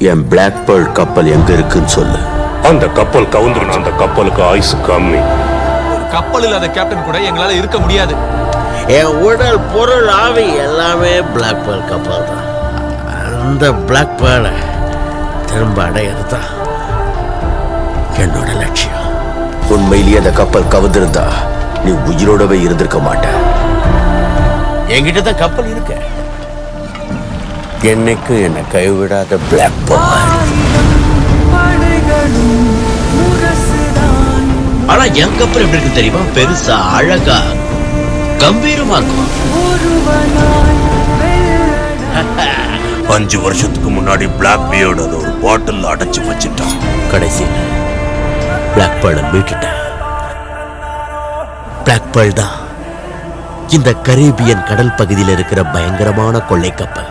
என் black pearl கப்பல் எங்க இருக்குன்னு சொல்லு. அந்த கப்பல் கவுந்துருணும். அந்த கப்பலுக்கு ஆயுசு கம்மி. ஒரு கப்பல் இல்லாத கேப்டன் கூட எங்களால இருக்க முடியாது. என் உடல் பொருள் ஆவி எல்லாமே பிளாக் பேர்ல் கப்பல் தான். அந்த பிளாக் பேர்லை திரும்ப அடையிறது தான் என்னோட லட்சியம். உண்மையிலேயே அந்த கப்பல் கவுந்திருந்தா நீ உயிரோடவே இருந்திருக்க மாட்ட. என்கிட்ட தான் கப்பல் இருக்க. என்னைக்கு என்னை கைவிடாத பிளாக் பேர்ல். ஆனா என் கப்பல் எப்படி இருக்கு தெரியுமா? பெருசா, அழகா, கம்பீரமா இருக்கும். 5 வருஷத்துக்கு முன்னாடி பிளாக் பியர்டு அதை ஒரு பாட்டில் அடைச்சு வச்சுட்டான். கடைசியில் பிளாக் பேர்லை மீட்டுட்டேன். பிளாக் பேர்ல் தான் இந்த கரீபியன் கடல் பகுதியில் இருக்கிற பயங்கரமான கொள்ளை கப்பல்.